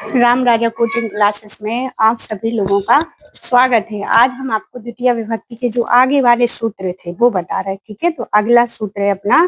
राम राजा coaching classes में आप सभी लोगों का स्वागत है। आज हम आपको द्वितीय विभक्ति के जो आगे वाले सूत्र थे वो बता रहे हैं। ठीक है, तो अगला सूत्र है अपना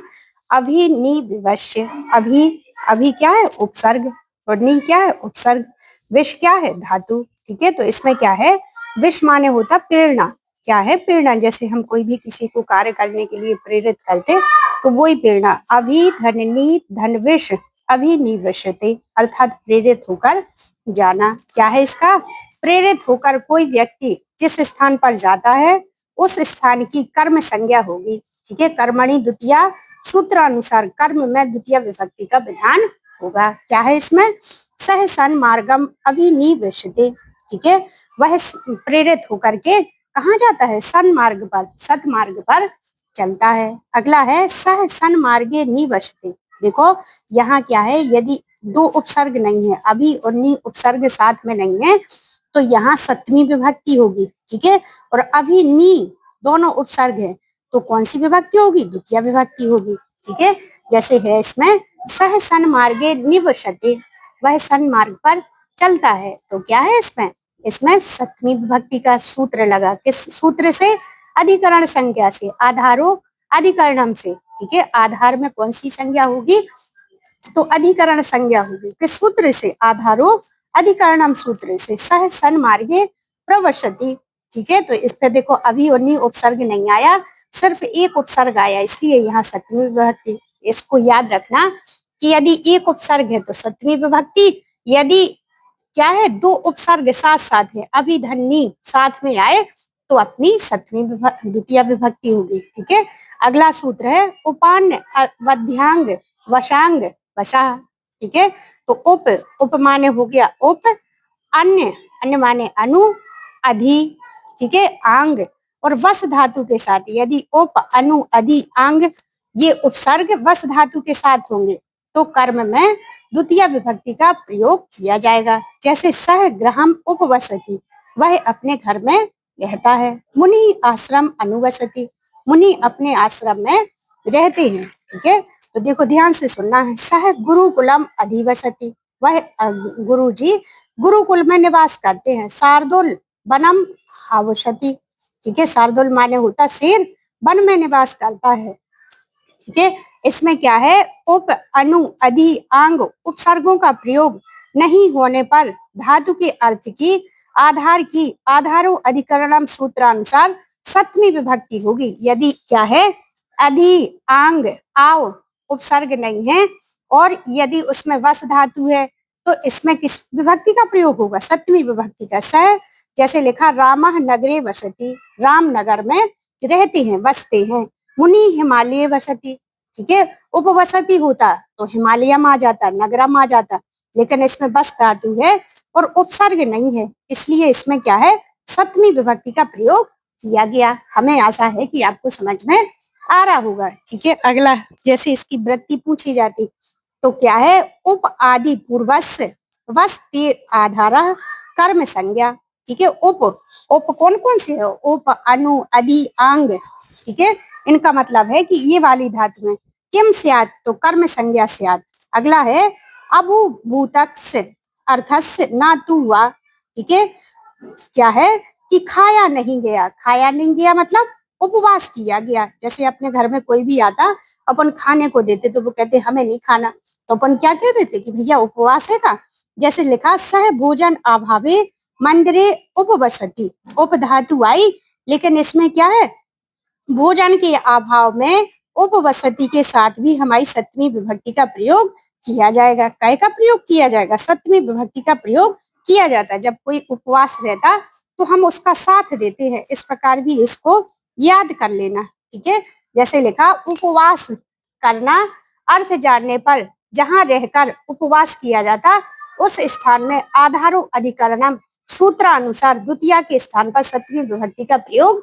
अभिनिविश्य। अभी अभी क्या है? उपसर्ग। और नी क्या है? उपसर्ग। विष क्या है? धातु। ठीक है, तो इसमें क्या है? विष माने होता प्रेरणा। क्या है? प्रेरणा। जैसे हम कोई भी किसी को कार्य करने के लिए प्रेरित करते तो वही प्रेरणा। अभी धननी धनविष अभिनिवेशते अर्थात प्रेरित होकर जाना। क्या है इसका? प्रेरित होकर कोई व्यक्ति जिस स्थान पर जाता है उस स्थान की कर्म संज्ञा होगी। ठीक है, कर्मणि द्वितीया सूत्र अनुसार कर्म में द्वितीय विभक्ति का विधान होगा। क्या है इसमें? सह सन मार्गम अभिनिवेशते। ठीक है, वह प्रेरित होकर के कहाँ जाता है? सन मार्ग पर, सत मार्ग पर चलता है। अगला है सह सन मार्गे निवसते। देखो यहाँ क्या है? यदि दो उपसर्ग नहीं है, अभी और नी उपसर्ग साथ में नहीं है, तो यहाँ सप्तमी विभक्ति होगी। ठीक है, और अभी नी दोनों उपसर्ग है तो कौन सी विभक्ति होगी? द्वितीय विभक्ति होगी। ठीक है, जैसे है इसमें सह सन मार्गे निवसते, वह सन मार्ग पर चलता है। तो क्या है इसमें? इसमें सप्तमी विभक्ति का सूत्र लगा। किस सूत्र से? अधिकरण संज्ञा से। आधारो अधिकरणम से। ठीक है, आधार में कौन सी संज्ञा होगी? तो अधिकरण संज्ञा होगी। किस सूत्र से? आधारो अधिकरणम सूत्र से। सह सन मार्गे प्रवशति। ठीक है, तो इस पे देखो अभी और नी उपसर्ग नहीं आया, सिर्फ एक उपसर्ग आया, इसलिए यहाँ सप्तमी विभक्ति। इसको याद रखना कि यदि एक उपसर्ग है तो सप्तमी विभक्ति, यदि क्या है दो उपसर्ग साथ साथ है, अभी धन्नी साथ में आए तो अपनी सप्तमी द्वितीय विभक्ति होगी। ठीक है, अगला सूत्र है उपान्य वध्यांग वशांग वशा। ठीक है, तो उप माने हो गया उप, अन्य अन्य माने अनु, अधि। ठीक है, आंग और वस धातु के साथ, यदि उप अनु अधि आंग ये उपसर्ग वस धातु के साथ होंगे तो कर्म में द्वितीय विभक्ति का प्रयोग किया जाएगा। जैसे सह गृहम उपवसति, वह अपने घर में रहता है। मुनि आश्रम अनुवसति, मुनि अपने आश्रम में रहते हैं। ठीक है, तो देखो ध्यान से सुनना है। सह गुरुकुलम अधिवसति, वह गुरु जी गुरुकुल में निवास करते हैं। शार्दुल वनम आवसति। ठीक है, शार्दुल माने होता शेर, वन में निवास करता है। ठीक है, इसमें क्या है? उप अनु अधि आंग उपसर्गों का प्रयोग नहीं होने पर धातु के अर्थ की आधार की आधारो अधिकरणम सूत्रानुसार सप्तमी विभक्ति होगी। यदि क्या है? अधि आंग आव उपसर्ग नहीं है और यदि उसमें वस धातु है तो इसमें किस विभक्ति का प्रयोग होगा? सप्तमी विभक्ति का। स जैसे लिखा रामः नगरे वसति, राम नगर में रहते हैं, बसते हैं। मुनि हिमालय वसति। ठीक है, उपवसति होता तो हिमालय में आ जाता, नगरा में आ जाता, लेकिन इसमें बस धातु है और उपसर्ग नहीं है, इसलिए इसमें क्या है? सप्तमी विभक्ति का प्रयोग किया गया। हमें आशा है कि आपको समझ में आ रहा होगा। ठीक है, अगला जैसे इसकी वृत्ति पूछी जाती तो क्या है? उप आदि पूर्वस्य वस आधार कर्म संज्ञा। ठीक है, उप उप कौन कौन से है? उप अनु अधि आंग। ठीक है, इनका मतलब है कि ये वाली धातु है। किम स्यात् तो कर्म संज्ञा स्यात्। अगला है अभूभूतस्य अर्थस्य ना तू हुआ। ठीक है, क्या है कि खाया नहीं गया। खाया नहीं गया मतलब उपवास किया गया। जैसे अपने घर में कोई भी आता, अपन खाने को देते तो वो कहते हमें नहीं खाना, तो अपन क्या कह देते कि भैया उपवास है का। जैसे लिखा सह भोजन अभावे मंदिरे उपवसति, उप धातु आई लेकिन इसमें क्या है? भोजन के अभाव में उपवसति के साथ भी हमारी सप्तमी विभक्ति का प्रयोग किया जाएगा। काय का प्रयोग किया जाएगा? सप्तमी विभक्ति का प्रयोग किया जाता है। जब कोई उपवास रहता तो हम उसका साथ देते हैं। इस प्रकार भी इसको याद कर लेना। ठीक है, जैसे लिखा उपवास करना अर्थ जानने पर जहां रहकर उपवास किया जाता उस स्थान में आधारो अधिकरणम सूत्रानुसार द्वितीय के स्थान पर सप्तमी विभक्ति का प्रयोग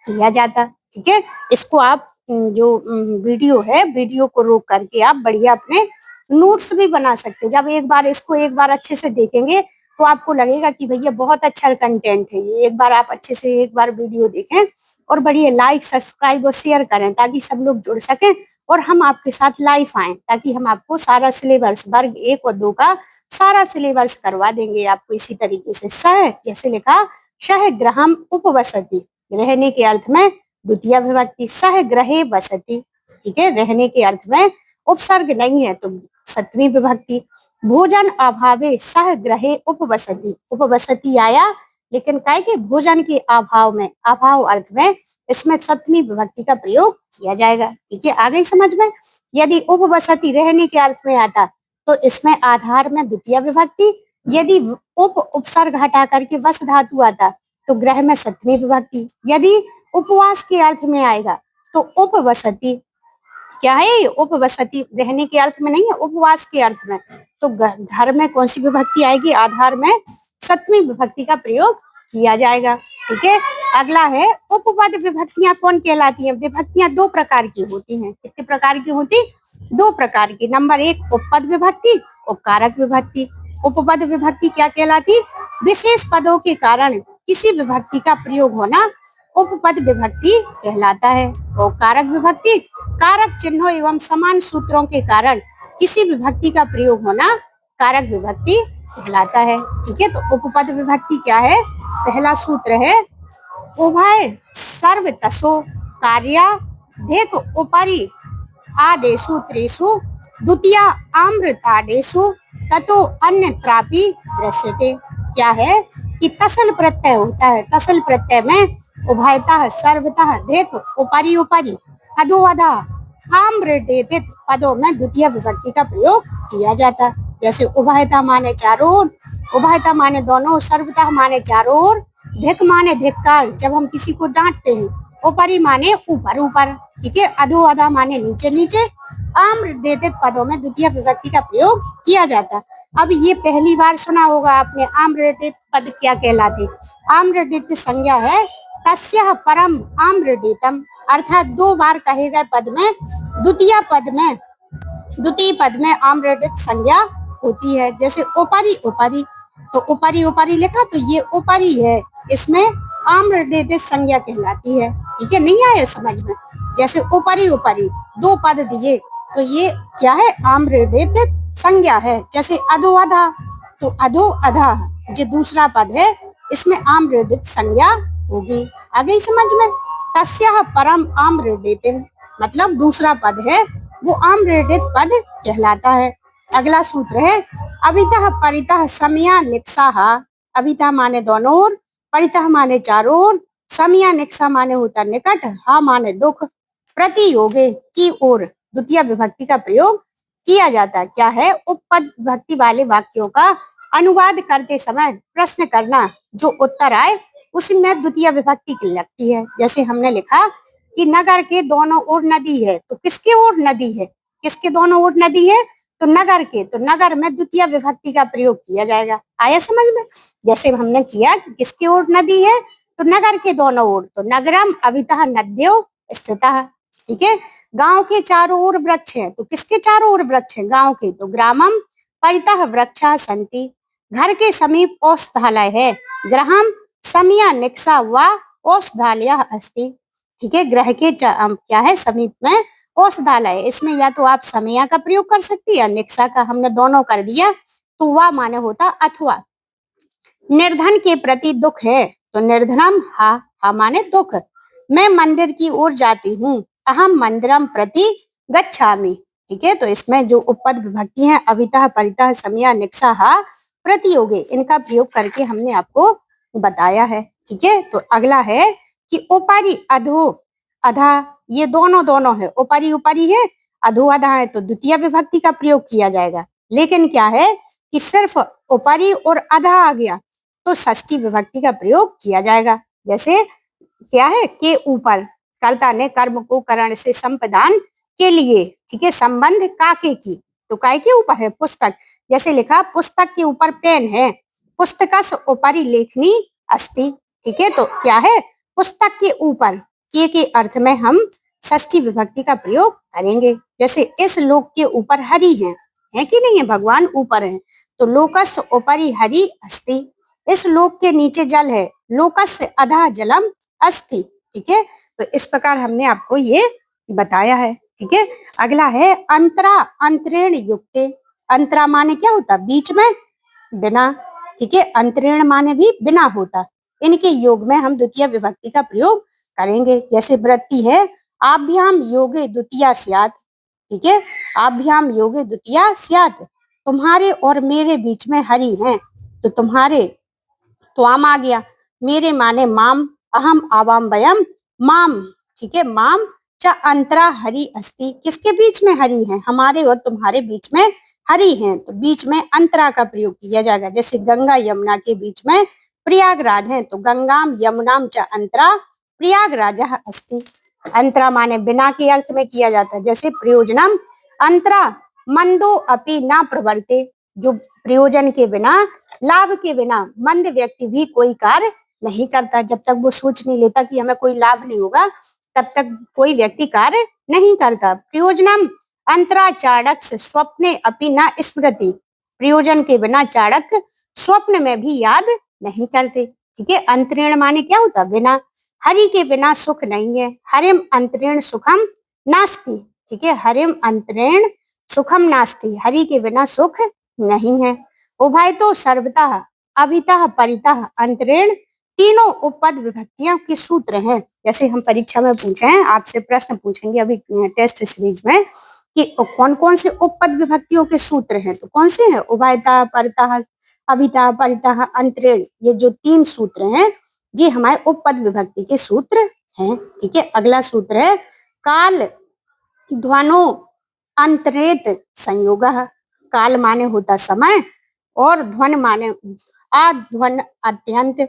किया जाता। ठीक है, इसको आप जो वीडियो है, वीडियो को रोक करके आप बढ़िया अपने नोट्स भी बना सकते हैं। जब एक बार अच्छे से देखेंगे तो आपको लगेगा कि भैया बहुत अच्छा कंटेंट है ये। एक बार आप अच्छे से एक बार वीडियो देखें और बढ़िया लाइक सब्सक्राइब और शेयर करें ताकि सब लोग जुड़ सकें और हम आपके साथ लाइव आए ताकि हम आपको सारा सिलेबस वर्ग 1 और 2 का सारा सिलेबस करवा देंगे आपको इसी तरीके से। सह जैसे लिखा सह ग्रहम उपवसति, रहने के अर्थ में द्वितीय विभक्ति, सह ग्रहे वसति, ठीक है, रहने के अर्थ में उपसर्ग नहीं है तो सप्तमी विभक्ति। भोजन अभावे सह ग्रहे उपवसति, उपवसति आया लेकिन काय के भोजन के अभाव में, अभाव अर्थ में इसमें सप्तमी विभक्ति का प्रयोग किया जाएगा, ठीक है, आ गई समझ में। यदि उपवसति रहने के अर्थ में आता तो इसमें आधार में द्वितीय विभक्ति, यदि उपसर्ग हटा करके वस धातु आता तो ग्रह में सप्तमी विभक्ति, यदि उपवास के अर्थ में आएगा तो उपवसति, क्या है ये उपवसति रहने के अर्थ में नहीं है, उपवास के अर्थ में, तो घर में कौन सी विभक्ति आएगी, आधार में सप्तमी विभक्ति का प्रयोग किया जाएगा, ठीक है। अगला है उपपद विभक्तियां कौन कहलाती हैं। विभक्तियां दो प्रकार की होती हैं, कितने प्रकार की होती, दो प्रकार की। नंबर 1 उपपद विभक्ति और कारक विभक्ति। उपपद विभक्ति क्या कहलाती, विशेष पदों के कारण किसी विभक्ति का प्रयोग होना उपपद विभक्ति कहलाता है। और कारक विभक्ति, कारक चिन्हों एवं समान सूत्रों के कारण किसी विभक्ति का प्रयोग होना कारक विभक्ति कहलाता है, ठीक है। तो उपपद विभक्ति क्या है, पहला सूत्र है उभय सर्वतसो कार्याधिक उपरि आदेशु त्रिषु द्वितीय आम्रतादेशु ततो अन्यत्रापि दृश्यते। क्या है कि तसल प्रत्यय होता है, तसल प्रत्यय में उभयतः सर्वतः अधिक उपरि उपरि अधो अधा आम्रडेतित पदों में द्वितीय विभक्ति का प्रयोग किया जाता है। जैसे उभयतः माने चारों ओर, उभयतः माने दोनों, सर्वतः माने चारों ओर, धिक माने धिक्कार जब हम किसी को डांटते हैं, उपरि माने ऊपर ऊपर, ठीक है, अधो अधा माने नीचे नीचे, आम्रडेतित पदों में द्वितीय विभक्ति का प्रयोग किया जाता है। अब ये पहली बार सुना होगा आपने, आम्रडेतित पद क्या कहलाते, आम्रडेतित संज्ञा है तस्यः परम आम्रडेतम, अर्थात दो बार कहे गए पद में द्वितीय पद में आम्रडेतित संज्ञा होती है। जैसे उपरि उपरि, तो उपरि उपरि लिखा तो ये उपरि है, इसमें आम्रडेतित संज्ञा कहलाती है, ठीक है, नहीं आया समझ में। जैसे उपरि उपरि दो पद दिए तो ये क्या है, आम्रडेतित संज्ञा है। जैसे अधो अधा, तो अधो अधा जो दूसरा पद है इसमें आम्रडेतित संज्ञा होगी, आ गई समझ में। तस्यः परम आम्रडेतिम मतलब दूसरा पद है वो आम्रडेतित पद कहलाता है। अगला सूत्र है अभितः परितः समया निक्साः, अभितः माने दोनों ओर, परितः माने चारों ओर, समया निक्सा माने होता निकट, हा माने दुख, प्रतियोगे की ओर द्वितीय विभक्ति का प्रयोग किया जाता है। क्या है, उपपद विभक्ति वाले वाक्यों का अनुवाद करते समय प्रश्न करना, जो उत्तर आए उसमें द्वितीय विभक्ति की लगती है। जैसे हमने लिखा कि नगर के दोनों ओर नदी है, तो किसके ओर नदी है, किसके दोनों ओर नदी है, तो नगर के, तो नगर में द्वितीय विभक्ति का प्रयोग किया जाएगा, आया समझ में। जैसे हमने किया कि किसके ओर नदी है, तो नगर के दोनों ओर, तो नगरम अभितः नद्यो स्थितः, ठीक है। गांव के चारों ओर वृक्ष है, तो किसके चारों ओर वृक्ष है, गांव के, तो ग्रामम परितः वृक्षाः सन्ति, घर के समीप औषधालय है, ग्रहम समया निक्सा व औषधालयः अस्ति, ठीक है। ग्रह के क्या है, समीप में औषधालय, इसमें या तो आप समया का प्रयोग कर सकती है, निक्सा का हमने दोनों कर दिया, तो वह माने होता अथवा। निर्धन के प्रति दुख है, तो निर्धनम हा माने दुख, मैं मंदिर की ओर जाती हूँ, अहम मंदिरम प्रति गच्छामि, ठीक है। तो इसमें जो उपपद विभक्ति है अभितः परितः समया निक्सा हा प्रतियोगे, इनका प्रयोग करके हमने आपको बताया है, ठीक है। तो अगला है कि उपरि अधो अधा, ये दोनों है, उपरि उपरि है, अधो अधा है, तो द्वितीय विभक्ति का प्रयोग किया जाएगा। लेकिन क्या है कि सिर्फ उपरि और अधा आ गया तो षष्ठी विभक्ति का प्रयोग किया जाएगा। जैसे क्या है, के ऊपर, कर्ता ने कर्म को करण से संपादन के लिए, ठीक है, संबंध काके की, तो काय के ऊपर है, पुस्तक। जैसे लिखा पुस्तक के ऊपर पेन है, पुस्तकस्य उपरि लेखनी अस्ति, ठीक है। तो क्या है, पुस्तक के ऊपर के अर्थ में हम षष्ठी विभक्ति का प्रयोग करेंगे। जैसे इस लोक के ऊपर हरि है कि नहीं है, भगवान ऊपर है, तो लोकस्य उपरि हरि अस्ति, इस लोक के नीचे जल है, लोकस्य अधः जलम अस्ति, ठीक है। तो इस प्रकार हमने आपको ये बताया है, ठीक है। अगला है अंतरा, अंतरेण युक्ते। अंतरा माने क्या होता, बीच में, बिना, ठीक है। अंतरेण माने भी बिना होता। इनके योग में हम द्वितीय विभक्ति का प्रयोग करेंगे। जैसे वृत्ति है, आभ्याम योगे द्वितीया स्यात्, ठीक है। आभ्याम योगे द्वितीया स्यात्, तुम्हारे और मेरे बीच में हरि हैं, तो तुम्हारे तो आम आ गया, मेरे माने माम, अहम आवाम वयम माम, ठीक है। माम च अंतरा हरि अस्ति, किसके बीच में हरि है, हमारे और तुम्हारे बीच में हरि हैं, तो बीच में अंतरा का प्रयोग किया जाएगा। जैसे गंगा यमुना के बीच में प्रयागराज है, तो गंगाम यमुनाम च अंतरा प्रयागराज अस्ति। अंतरा माने बिना के अर्थ में किया जाता है। जैसे प्रयोजनम अंतरा मंदो अपि न प्रवर्ते, जो प्रयोजन के बिना, लाभ के बिना मंद व्यक्ति भी कोई कार्य नहीं करता। जब तक वो सोच नहीं लेता कि हमें कोई लाभ नहीं होगा, तब तक कोई व्यक्ति कार्य नहीं करता। प्रयोजनम अंतरा चाणक स्वप्ने अपि न स्मृति, प्रयोजन के बिना चाणक स्वप्न में भी याद नहीं करते, ठीक है। अंतरेण माने क्या होता, बिना। हरि के बिना सुख नहीं है, हरिम अंतरेण सुखम नास्ति, ठीक है। हरिम अंतरेण सुखम नास्ति, हरि के बिना सुख नहीं है। उभय तो सर्वतः अभितः परितः अंतरेण, तीनों उपपद विभक्तियों के सूत्र हैं। जैसे हम परीक्षा में पूछे हैं, आपसे प्रश्न पूछेंगे अभी टेस्ट सीरीज में कि कौन कौन से उपपद विभक्तियों के सूत्र हैं, तो कौन से हैं, उभयतः, परतः, अभितः, परितः, अंतरेण, ये जो 3 सूत्र हैं, ये हमारे उपपद विभक्ति के सूत्र हैं, ठीक है। अगला सूत्र है काल ध्वनो अंतरेत संयोगः। काल माने होता समय, और ध्वन माने अध्वन अत्यंत,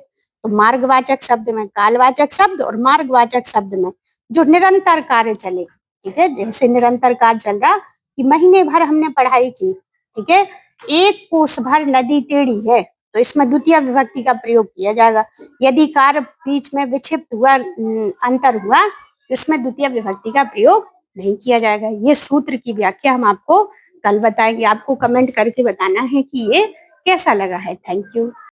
तो मार्गवाचक शब्द में कालवाचक शब्द और मार्गवाचक शब्द में जो निरंतर कार्य चले, ठीक है। जैसे निरंतर कार्य चल रहा कि महीने भर हमने पढ़ाई की, ठीक है। एक कोस भर नदी टेढ़ी है, तो इसमें द्वितीय विभक्ति का प्रयोग किया जाएगा। यदि कार्य बीच में विक्षिप्त हुआ, अंतर हुआ, तो इसमें द्वितीय विभक्ति का प्रयोग नहीं किया जाएगा। ये सूत्र की व्याख्या हम आपको कल बताएंगे। आपको कमेंट करके बताना है कि ये कैसा लगा है। Thank you.